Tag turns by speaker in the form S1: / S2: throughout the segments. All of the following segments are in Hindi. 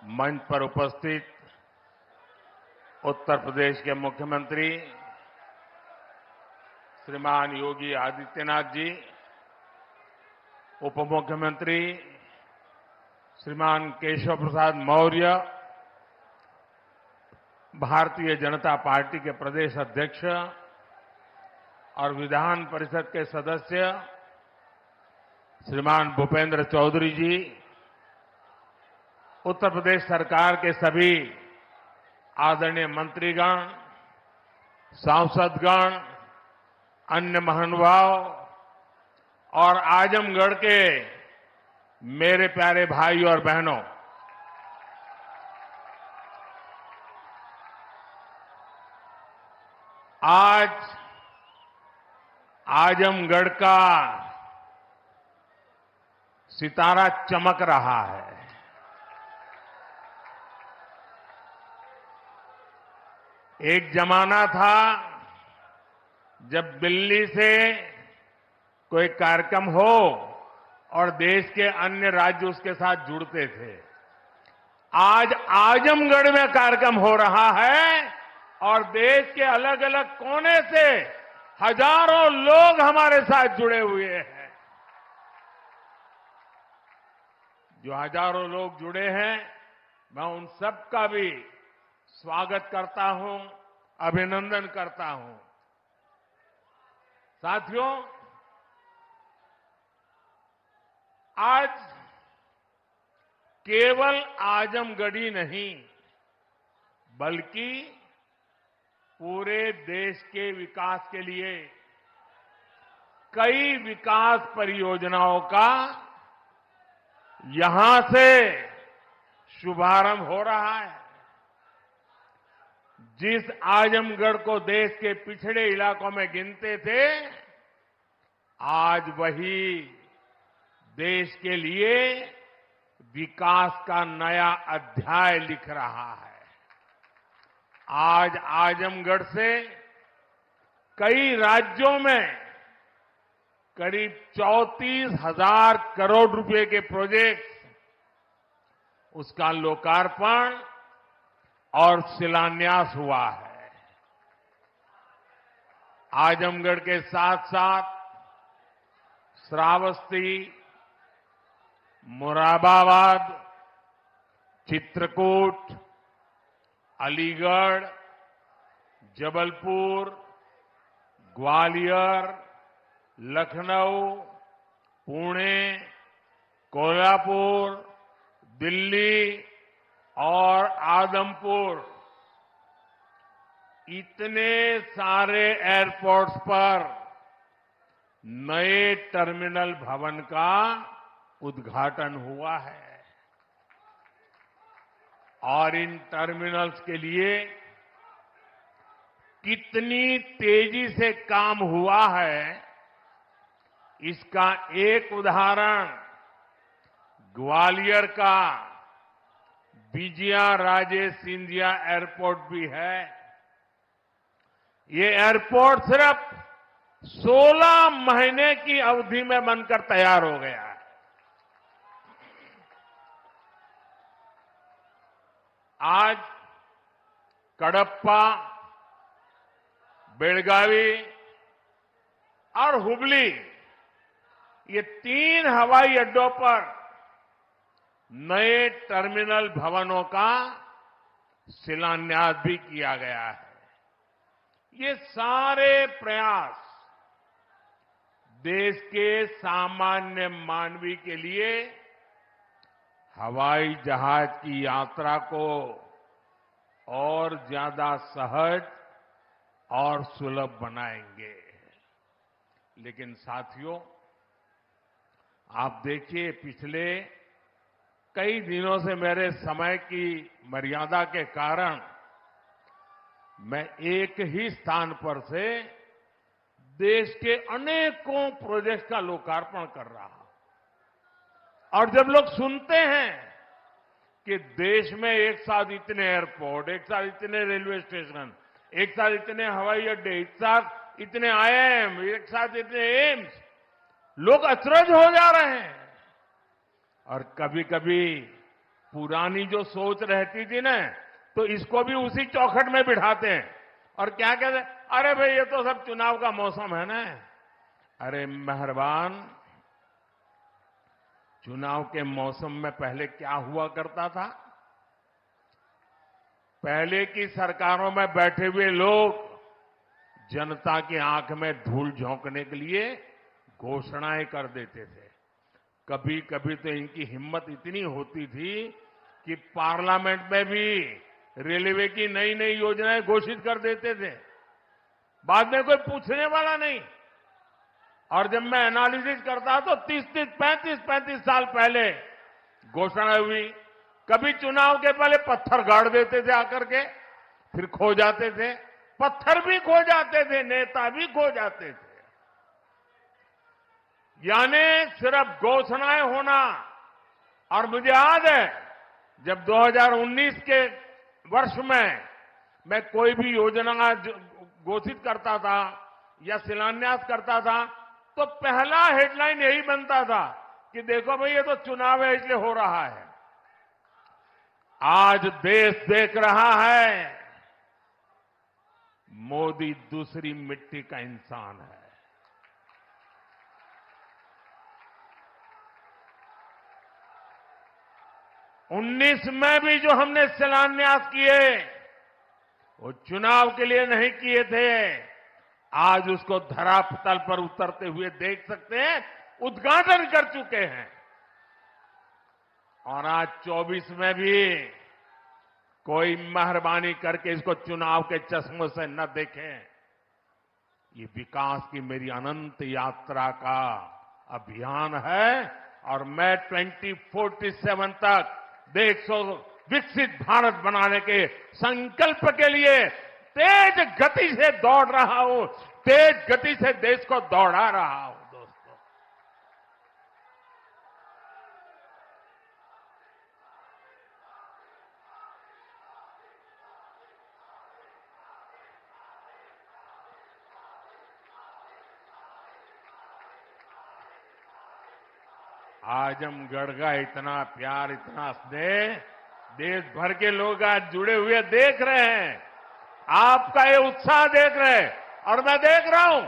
S1: मंच पर उपस्थित उत्तर प्रदेश के मुख्यमंत्री श्रीमान योगी आदित्यनाथ जी, उप मुख्यमंत्री श्रीमान केशव प्रसाद मौर्य, भारतीय जनता पार्टी के प्रदेश अध्यक्ष और विधान परिषद के सदस्य श्रीमान भूपेंद्र चौधरी जी, उत्तर प्रदेश सरकार के सभी आदरणीय मंत्रीगण, सांसदगण, अन्य महानुभाव और आजमगढ़ के मेरे प्यारे भाई और बहनों, आज आजमगढ़ का सितारा चमक रहा है। एक जमाना था जब दिल्ली से कोई कार्यक्रम हो और देश के अन्य राज्य उसके साथ जुड़ते थे। आज आजमगढ़ में कार्यक्रम हो रहा है और देश के अलग अलग कोने से हजारों लोग हमारे साथ जुड़े हुए हैं। जो हजारों लोग जुड़े हैं, मैं उन सबका भी स्वागत करता हूं, अभिनंदन करता हूं। साथियों, आज केवल आजमगढ़ नहीं बल्कि पूरे देश के विकास के लिए कई विकास परियोजनाओं का यहां से शुभारंभ हो रहा है। जिस आजमगढ़ को देश के पिछड़े इलाकों में गिनते थे, आज वही देश के लिए विकास का नया अध्याय लिख रहा है। आज आजमगढ़ से कई राज्यों में करीब 34,000 करोड़ रुपए के प्रोजेक्ट, उसका लोकार्पण और शिलान्यास हुआ है। आजमगढ़ के साथ साथ श्रावस्ती, मुरादाबाद, चित्रकूट, अलीगढ़, जबलपुर, ग्वालियर, लखनऊ, पुणे, कोल्हापुर, दिल्ली और आदमपुर, इतने सारे एयरपोर्ट्स पर नए टर्मिनल भवन का उद्घाटन हुआ है। और इन टर्मिनल्स के लिए कितनी तेजी से काम हुआ है, इसका एक उदाहरण ग्वालियर का विजया राजे सिंधिया एयरपोर्ट भी है। ये एयरपोर्ट सिर्फ 16 महीने की अवधि में बनकर तैयार हो गया है। आज कडप्पा, बेलगावी और हुबली, ये 3 हवाई अड्डों पर नए टर्मिनल भवनों का शिलान्यास भी किया गया है। ये सारे प्रयास देश के सामान्य मानवी के लिए हवाई जहाज की यात्रा को और ज्यादा सहज और सुलभ बनाएंगे। लेकिन साथियों, आप देखिए, पिछले कई दिनों से मेरे समय की मर्यादा के कारण मैं एक ही स्थान पर से देश के अनेकों प्रोजेक्ट का लोकार्पण कर रहा हूं। और जब लोग सुनते हैं कि देश में एक साथ इतने एयरपोर्ट, एक साथ इतने रेलवे स्टेशन, एक साथ इतने हवाई अड्डे, एक साथ इतने आईआईएम, एक साथ इतने एम्स, लोग अचरज हो जा रहे हैं। और कभी कभी पुरानी जो सोच रहती थी ना, तो इसको भी उसी चौखट में बिठाते हैं और क्या कहते हैं, अरे भाई ये तो सब चुनाव का मौसम है ना। अरे मेहरबान, चुनाव के मौसम में पहले क्या हुआ करता था? पहले की सरकारों में बैठे हुए लोग जनता की आंख में धूल झोंकने के लिए घोषणाएं कर देते थे। कभी कभी तो इनकी हिम्मत इतनी होती थी कि पार्लियामेंट में भी रेलवे की नई नई योजनाएं घोषित कर देते थे। बाद में कोई पूछने वाला नहीं। और जब मैं एनालिसिस करता तो 35 साल पहले घोषणा हुई। कभी चुनाव के पहले पत्थर गाड़ देते थे आकर के, फिर खो जाते थे। पत्थर भी खो जाते थे, नेता भी खो जाते थे। यानी सिर्फ घोषणाएं होना। और मुझे याद है जब 2019 के वर्ष में मैं कोई भी योजना घोषित करता था या शिलान्यास करता था, तो पहला हेडलाइन यही बनता था कि देखो भाई ये तो चुनाव है इसलिए हो रहा है। आज देश देख रहा है मोदी दूसरी मिट्टी का इंसान है। 19 में भी जो हमने शिलान्यास किए वो चुनाव के लिए नहीं किए थे। आज उसको धरातल पर उतरते हुए देख सकते हैं, उद्घाटन कर चुके हैं। और आज 24 में भी कोई मेहरबानी करके इसको चुनाव के चश्मों से न देखें। ये विकास की मेरी अनंत यात्रा का अभियान है और मैं 2047 तक देश को विकसित भारत बनाने के संकल्प के लिए तेज गति से दौड़ रहा हूं, तेज गति से देश को दौड़ा रहा हूं। दोस्तों, आजमगढ़ का इतना प्यार, इतना स्नेह देश भर के लोग आज जुड़े हुए देख रहे हैं। आपका ये उत्साह देख रहे हैं और मैं देख रहा हूं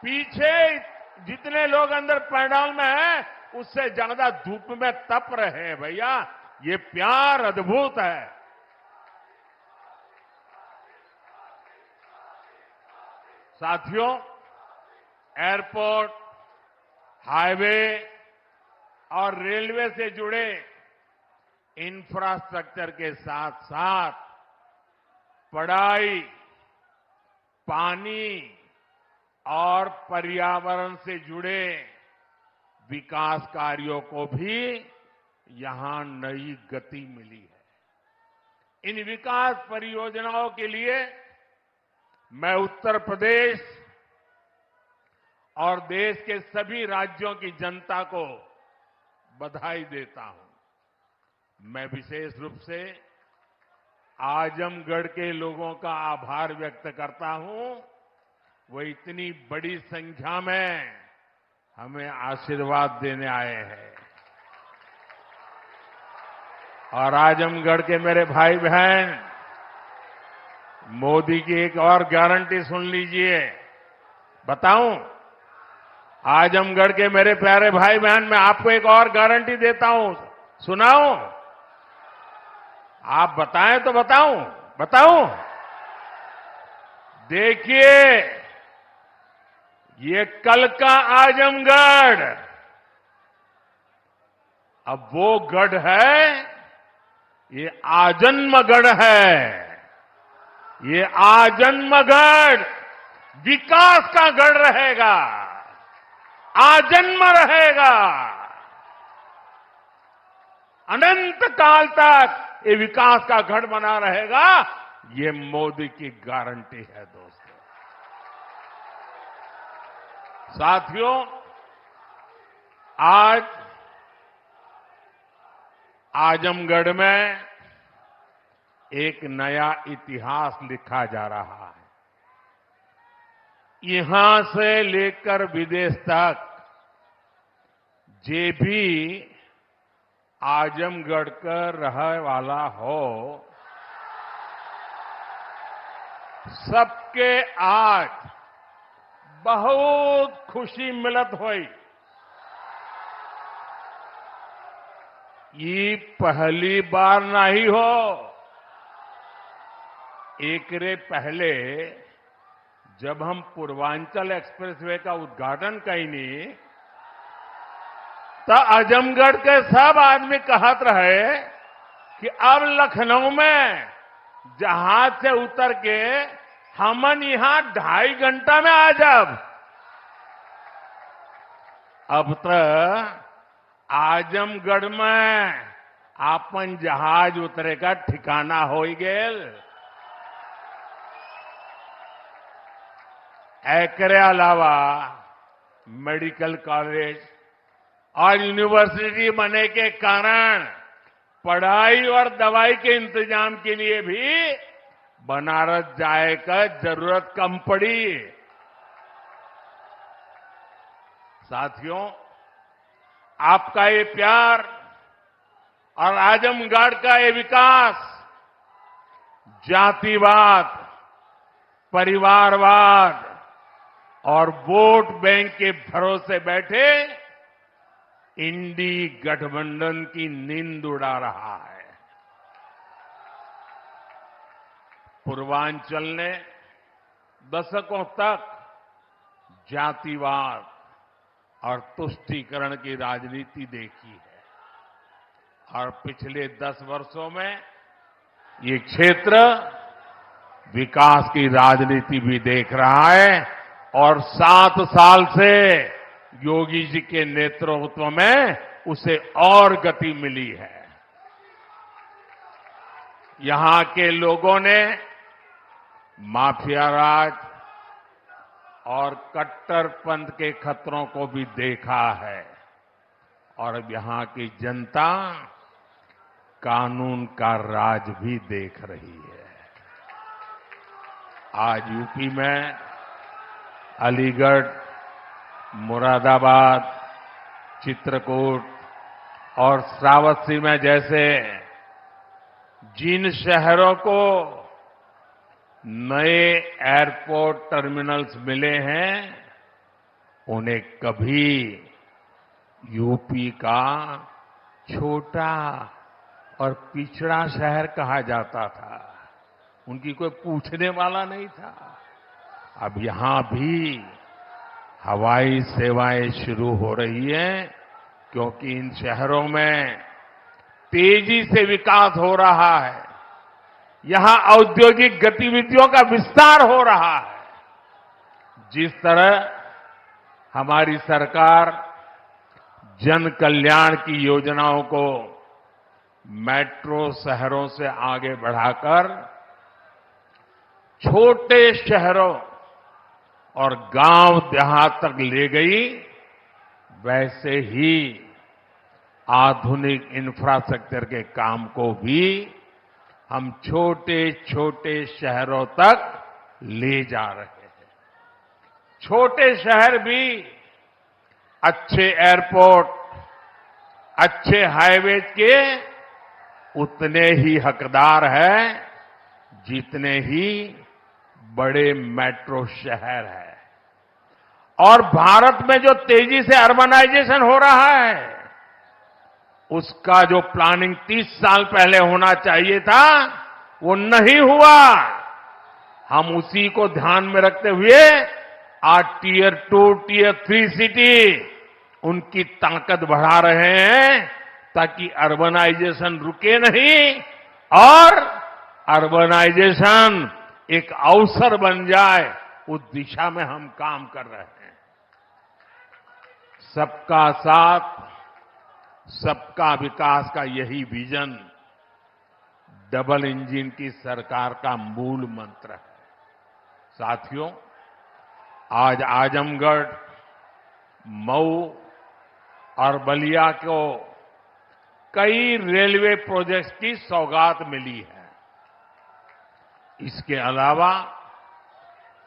S1: पीछे जितने लोग अंदर पंडाल में हैं उससे ज्यादा धूप में तप रहे हैं। भैया ये प्यार अद्भुत है। साथियों, एयरपोर्ट, हाईवे और रेलवे से जुड़े इंफ्रास्ट्रक्चर के साथ साथ पढ़ाई, पानी और पर्यावरण से जुड़े विकास कार्यों को भी यहां नई गति मिली है। इन विकास परियोजनाओं के लिए मैं उत्तर प्रदेश और देश के सभी राज्यों की जनता को बधाई देता हूं। मैं विशेष रूप से आजमगढ़ के लोगों का आभार व्यक्त करता हूं। वो इतनी बड़ी संख्या में हमें आशीर्वाद देने आए हैं। और आजमगढ़ के मेरे भाई बहन, मोदी की एक और गारंटी सुन लीजिए। बताऊं? आजमगढ़ के मेरे प्यारे भाई बहन, मैं आपको एक और गारंटी देता हूं। सुनाऊं? आप बताएं तो बताऊं? देखिए, ये कल का आजमगढ़ अब वो गढ़ है, ये आजन्मगढ़ है। ये आजन्मगढ़ विकास का गढ़ रहेगा, आजन्म रहेगा। अनंत काल तक ये विकास का गढ़ बना रहेगा। ये मोदी की गारंटी है। दोस्तों, साथियों, आज आजमगढ़ में एक नया इतिहास लिखा जा रहा है। यहां से लेकर विदेश तक जे भी आजमगढ़ का रहने वाला हो, सबके आज बहुत खुशी मिलत हुई। ये पहली बार नहीं हो। एकरे पहले जब हम पूर्वांचल एक्सप्रेसवे का उद्घाटन कईनी तो आजमगढ़ के सब आदमी कहत रहे कि अब लखनऊ में जहाज से उतर के हमन यहां 2.5 घंटा में आ जाब। अब तो आजमगढ़ में आपन जहाज उतरे का ठिकाना हो गेल। एकरे अलावा मेडिकल कॉलेज और यूनिवर्सिटी बनने के कारण पढ़ाई और दवाई के इंतजाम के लिए भी बनारस जाए का जरूरत कम पड़ी। साथियों, आपका ये प्यार और आजमगढ़ का ये विकास जातिवाद, परिवारवाद और वोट बैंक के भरोसे बैठे इंडी गठबंधन की नींद उड़ा रहा है। पूर्वांचल ने दशकों तक जातिवाद और तुष्टीकरण की राजनीति देखी है और पिछले 10 वर्षों में ये क्षेत्र विकास की राजनीति भी देख रहा है और 7 साल से योगी जी के नेतृत्व में उसे और गति मिली है। यहां के लोगों ने माफिया राज और कट्टरपंथ के खतरों को भी देखा है और अब यहां की जनता कानून का राज भी देख रही है। आज यूपी में अलीगढ़, मुरादाबाद, चित्रकूट और श्रावस्ती में जैसे जिन शहरों को नए एयरपोर्ट टर्मिनल्स मिले हैं, उन्हें कभी यूपी का छोटा और पिछड़ा शहर कहा जाता था। उनकी कोई पूछने वाला नहीं था। अब यहां भी हवाई सेवाएं शुरू हो रही हैं क्योंकि इन शहरों में तेजी से विकास हो रहा है। यहां औद्योगिक गतिविधियों का विस्तार हो रहा है। जिस तरह हमारी सरकार जन कल्याण की योजनाओं को मेट्रो शहरों से आगे बढ़ाकर छोटे शहरों और गांव देहात तक ले गई, वैसे ही आधुनिक इंफ्रास्ट्रक्चर के काम को भी हम छोटे छोटे शहरों तक ले जा रहे हैं। छोटे शहर भी अच्छे एयरपोर्ट, अच्छे हाईवे के उतने ही हकदार हैं जितने ही बड़े मेट्रो शहर है। और भारत में जो तेजी से अर्बनाइजेशन हो रहा है, उसका जो प्लानिंग 30 साल पहले होना चाहिए था, वो नहीं हुआ। हम उसी को ध्यान में रखते हुए आज टियर 2, टियर 3 सिटी उनकी ताकत बढ़ा रहे हैं ताकि अर्बनाइजेशन रुके नहीं और अर्बनाइजेशन एक अवसर बन जाए, उस दिशा में हम काम कर रहे हैं। सबका साथ, सबका विकास का यही विजन डबल इंजन की सरकार का मूल मंत्र है। साथियों, आज आजमगढ़, मऊ और बलिया को कई रेलवे प्रोजेक्ट्स की सौगात मिली है। इसके अलावा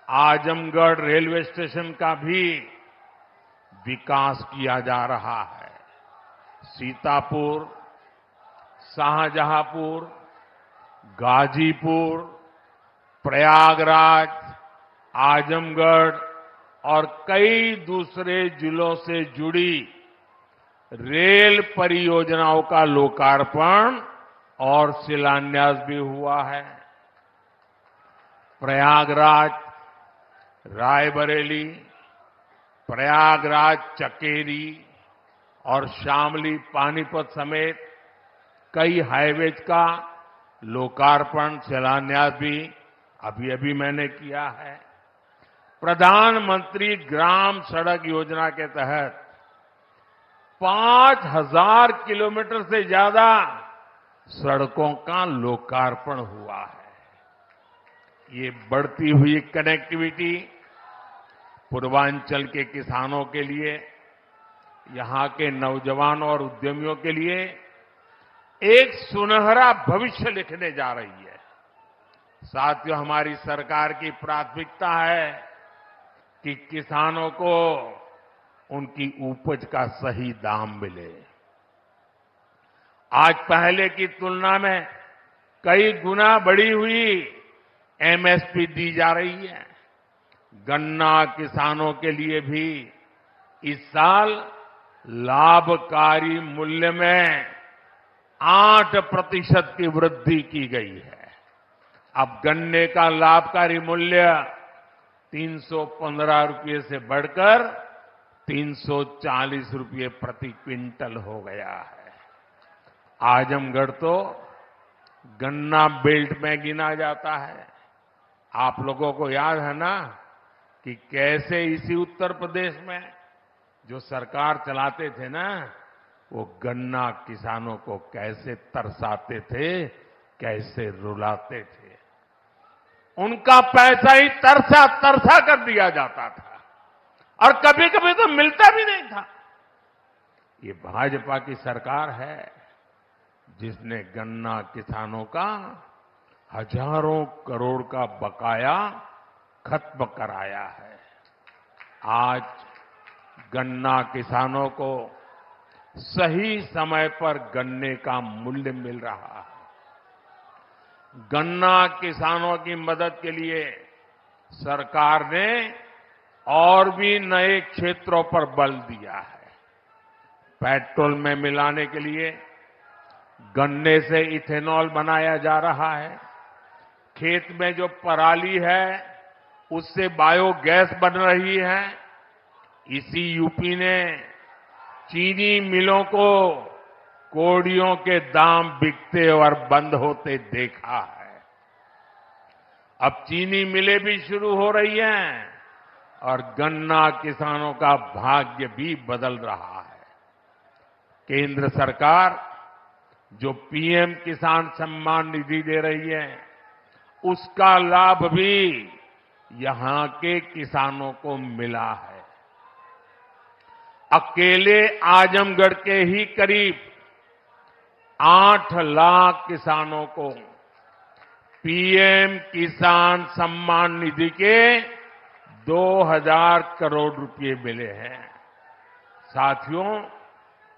S1: आजमगढ़ रेलवे स्टेशन का भी विकास किया जा रहा है। सीतापुर, शाहजहांपुर, गाजीपुर, प्रयागराज, आजमगढ़ और कई दूसरे जिलों से जुड़ी रेल परियोजनाओं का लोकार्पण और शिलान्यास भी हुआ है। प्रयागराज रायबरेली, प्रयागराज चकेरी और शामली पानीपत समेत कई हाईवेज का लोकार्पण शिलान्यास भी अभी अभी मैंने किया है। प्रधानमंत्री ग्राम सड़क योजना के तहत 5000 किलोमीटर से ज्यादा सड़कों का लोकार्पण हुआ है। ये बढ़ती हुई कनेक्टिविटी पूर्वांचल के किसानों के लिए, यहां के नौजवानों और उद्यमियों के लिए एक सुनहरा भविष्य लिखने जा रही है। साथियों, हमारी सरकार की प्राथमिकता है कि किसानों को उनकी उपज का सही दाम मिले। आज पहले की तुलना में कई गुना बढ़ी हुई एमएसपी दी जा रही है। गन्ना किसानों के लिए भी इस साल लाभकारी मूल्य में 8% की वृद्धि की गई है। अब गन्ने का लाभकारी मूल्य 315 रुपये से बढ़कर 340 रुपये प्रति क्विंटल हो गया है। आजमगढ़ तो गन्ना बेल्ट में गिना जाता है। आप लोगों को याद है ना कि कैसे इसी उत्तर प्रदेश में जो सरकार चलाते थे ना, वो गन्ना किसानों को कैसे तरसाते थे, कैसे रुलाते थे। उनका पैसा ही तरसा तरसा कर दिया जाता था और कभी कभी तो मिलता भी नहीं था। ये भाजपा की सरकार है जिसने गन्ना किसानों का हजारों करोड़ का बकाया खत्म कराया है। आज गन्ना किसानों को सही समय पर गन्ने का मूल्य मिल रहा है। गन्ना किसानों की मदद के लिए सरकार ने और भी नए क्षेत्रों पर बल दिया है। पेट्रोल में मिलाने के लिए गन्ने से इथेनॉल बनाया जा रहा है। खेत में जो पराली है उससे बायोगैस बन रही है। इसी यूपी ने चीनी मिलों को कोड़ियों के दाम बिकते और बंद होते देखा है। अब चीनी मिलें भी शुरू हो रही हैं और गन्ना किसानों का भाग्य भी बदल रहा है। केंद्र सरकार जो पीएम किसान सम्मान निधि दे रही है, उसका लाभ भी यहां के किसानों को मिला है। अकेले आजमगढ़ के ही करीब 8 लाख किसानों को पीएम किसान सम्मान निधि के 2000 करोड़ रुपए मिले हैं। साथियों,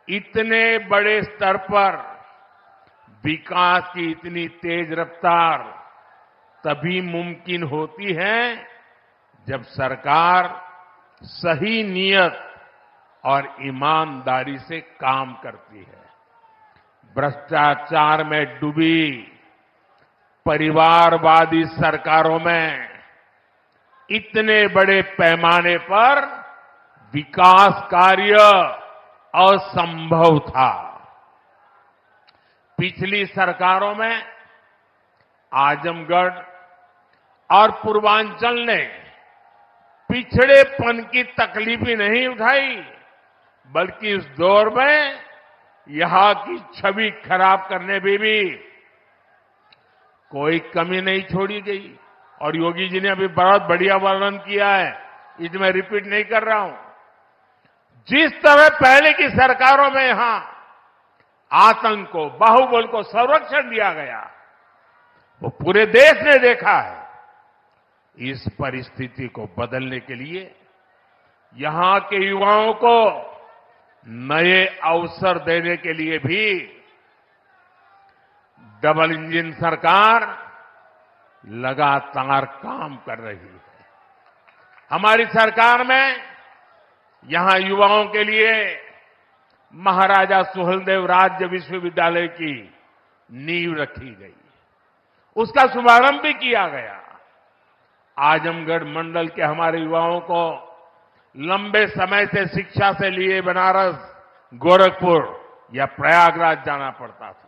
S1: इतने बड़े स्तर पर विकास की इतनी तेज रफ्तार तभी मुमकिन होती है जब सरकार सही नीयत और ईमानदारी से काम करती है। भ्रष्टाचार में डूबी परिवारवादी सरकारों में इतने बड़े पैमाने पर विकास कार्य असंभव था। पिछली सरकारों में आजमगढ़ और पूर्वांचल ने पिछड़ेपन की तकलीफ ही नहीं उठाई, बल्कि इस दौर में यहां की छवि खराब करने में भी कोई कमी नहीं छोड़ी गई। और योगी जी ने अभी बहुत बढ़िया वर्णन किया है, इसमें रिपीट नहीं कर रहा हूं। जिस तरह पहले की सरकारों में यहां आतंक को, बाहुबल को संरक्षण दिया गया, वो पूरे देश ने देखा है। इस परिस्थिति को बदलने के लिए यहां के युवाओं को नए अवसर देने के लिए भी डबल इंजन सरकार लगातार काम कर रही है। हमारी सरकार में यहां युवाओं के लिए महाराजा सुहेलदेव राज्य विश्वविद्यालय की नींव रखी गई, उसका शुभारंभ भी किया गया। आजमगढ़ मंडल के हमारे युवाओं को लंबे समय से शिक्षा से लिए बनारस, गोरखपुर या प्रयागराज जाना पड़ता था।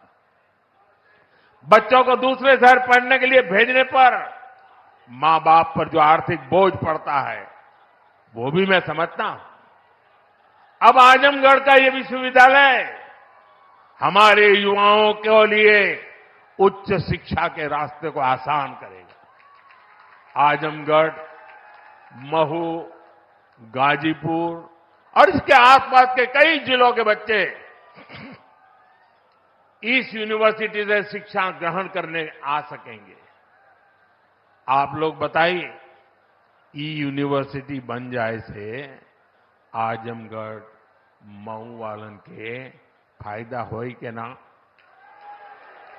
S1: बच्चों को दूसरे शहर पढ़ने के लिए भेजने पर मां बाप पर जो आर्थिक बोझ पड़ता है वो भी मैं समझता हूं। अब आजमगढ़ का ये विश्वविद्यालय हमारे युवाओं के लिए उच्च शिक्षा के रास्ते को आसान करेगा। आजमगढ़, महू, गाजीपुर और इसके आसपास के कई जिलों के बच्चे इस यूनिवर्सिटी से शिक्षा ग्रहण करने आ सकेंगे। आप लोग बताइए, ई यूनिवर्सिटी बन जाए से आजमगढ़, मऊ वालन के फायदा होई के ना?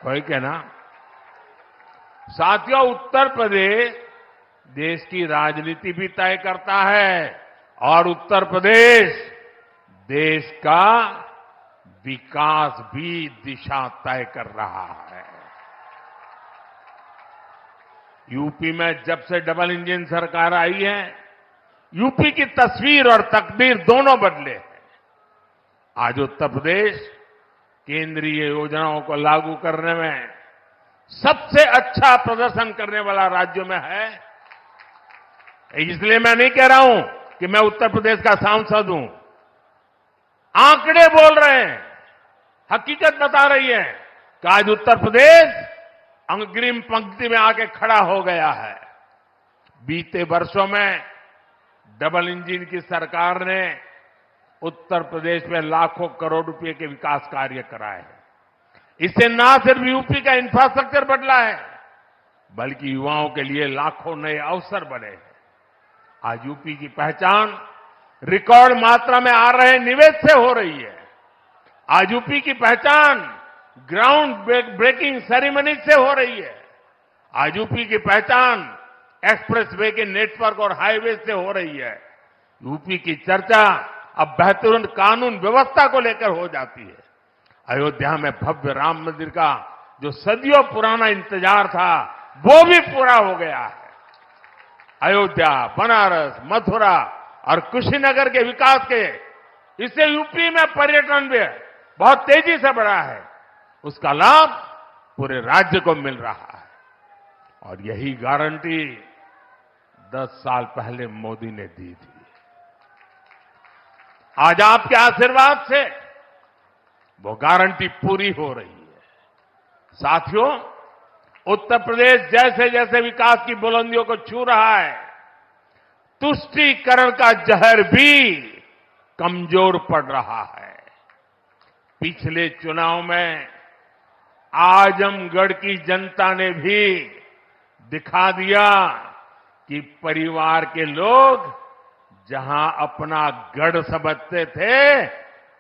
S1: होई के ना? साथियों, उत्तर प्रदेश देश की राजनीति भी तय करता है और उत्तर प्रदेश देश का विकास भी दिशा तय कर रहा है। यूपी में जब से डबल इंजन सरकार आई है, यूपी की तस्वीर और तकदीर दोनों बदले हैं। आज उत्तर प्रदेश केंद्रीय योजनाओं को लागू करने में सबसे अच्छा प्रदर्शन करने वाला राज्यों में है। इसलिए मैं नहीं कह रहा हूं कि मैं उत्तर प्रदेश का सांसद हूं। आंकड़े बोल रहे हैं, हकीकत बता रही है कि आज उत्तर प्रदेश अग्रिम पंक्ति में आके खड़ा हो गया है। बीते वर्षों में डबल इंजन की सरकार ने उत्तर प्रदेश में लाखों करोड़ रुपए के विकास कार्य कराए हैं। इससे न सिर्फ यूपी का इंफ्रास्ट्रक्चर बदला है, बल्कि युवाओं के लिए लाखों नए अवसर बने हैं। आज यूपी की पहचान रिकॉर्ड मात्रा में आ रहे निवेश से हो रही है। आज यूपी की पहचान ग्राउंड ब्रेकिंग सेरेमनी से हो रही है। आज यूपी की पहचान एक्सप्रेसवे के नेटवर्क और हाईवे से हो रही है। यूपी की चर्चा अब बेहतरीन कानून व्यवस्था को लेकर हो जाती है। अयोध्या में भव्य राम मंदिर का जो सदियों पुराना इंतजार था, वो भी पूरा हो गया है। अयोध्या, बनारस, मथुरा और कुशीनगर के विकास के इससे यूपी में पर्यटन भी बहुत तेजी से बढ़ा है। उसका लाभ पूरे राज्य को मिल रहा है और यही गारंटी 10 साल पहले मोदी ने दी थी। आज आपके आशीर्वाद से वो गारंटी पूरी हो रही है। साथियों, उत्तर प्रदेश जैसे जैसे विकास की बुलंदियों को छू रहा है, तुष्टीकरण का जहर भी कमजोर पड़ रहा है। पिछले चुनाव में आजमगढ़ की जनता ने भी दिखा दिया कि परिवार के लोग जहां अपना गढ़ समझते थे,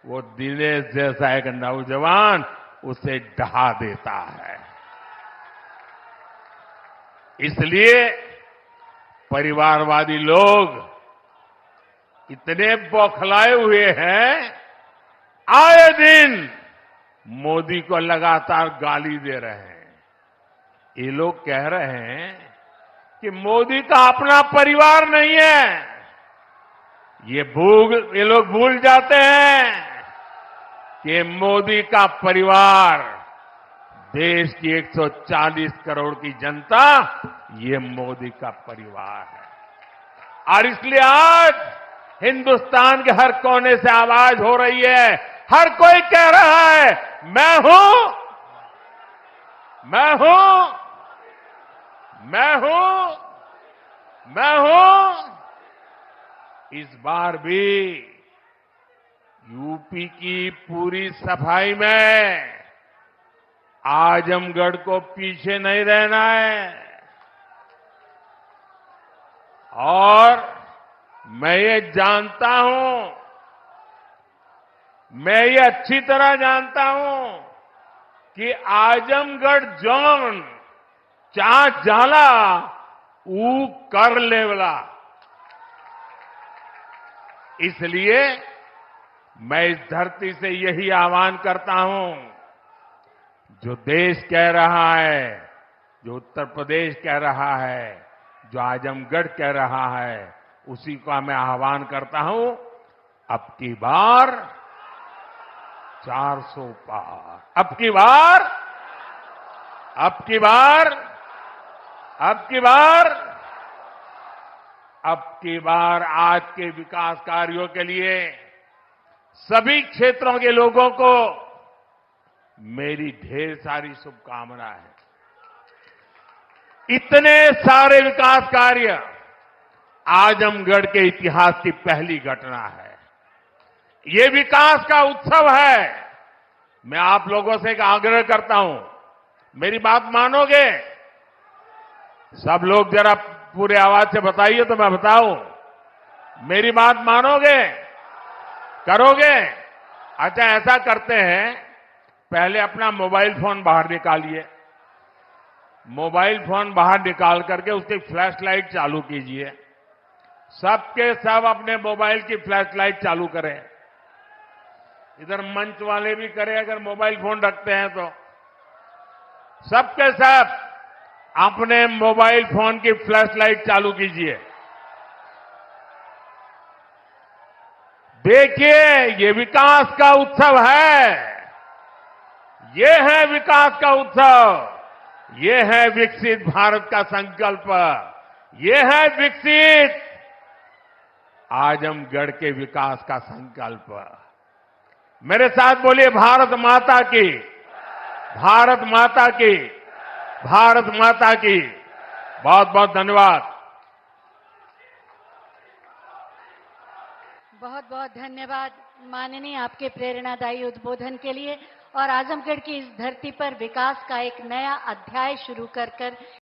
S1: वो दिनेश जैसा एक नौजवान उसे ढहा देता है। इसलिए परिवारवादी लोग इतने बौखलाए हुए हैं, आए दिन मोदी को लगातार गाली दे रहे हैं। ये लोग कह रहे हैं कि मोदी का अपना परिवार नहीं है। ये लोग भूल जाते हैं कि मोदी का परिवार देश की 140 करोड़ की जनता, ये मोदी का परिवार है। और इसलिए आज हिंदुस्तान के हर कोने से आवाज हो रही है, हर कोई कह रहा है, मैं हूं, मैं हूं, मैं हूं, मैं हूं। इस बार भी यूपी की पूरी सफाई में आजमगढ़ को पीछे नहीं रहना है। और मैं ये जानता हूं, मैं ये अच्छी तरह जानता हूं कि आजमगढ़ जौन चा जाला ऊ कर लेवला। इसलिए मैं इस धरती से यही आह्वान करता हूं, जो देश कह रहा है, जो उत्तर प्रदेश कह रहा है, जो आजमगढ़ कह रहा है, उसी का मैं आह्वान करता हूं, अब की बार 400 पार, अब की बार, अब की बार, अब की बार, अब की बार आज के विकास कार्यों के लिए सभी क्षेत्रों के लोगों को मेरी ढेर सारी शुभकामनाएं हैं। इतने सारे विकास कार्य आजमगढ़ के इतिहास की पहली घटना है। ये विकास का उत्सव है। मैं आप लोगों से एक आग्रह करता हूं, मेरी बात मानोगे? सब लोग जरा पूरे आवाज से बताइए तो मैं बताऊं। मेरी बात मानोगे? करोगे? अच्छा, ऐसा करते हैं, पहले अपना मोबाइल फोन बाहर निकालिए। मोबाइल फोन बाहर निकाल करके उसकी फ्लैश लाइट चालू कीजिए। सबके सब अपने मोबाइल की फ्लैश लाइट चालू करें। इधर मंच वाले भी करें अगर मोबाइल फोन रखते हैं तो। सबके सब अपने मोबाइल फोन की फ्लैश लाइट चालू कीजिए। देखिए, ये विकास का उत्सव है। ये है विकास का उत्सव। ये है विकसित भारत का संकल्प। ये है विकसित आजमगढ़ के विकास का संकल्प। मेरे साथ बोलिए, भारत माता की, भारत माता की, भारत माता की। बहुत बहुत धन्यवाद।
S2: बहुत बहुत धन्यवाद माननीय, आपके प्रेरणादायी उद्बोधन के लिए। और आजमगढ़ की इस धरती पर विकास का एक नया अध्याय शुरू कर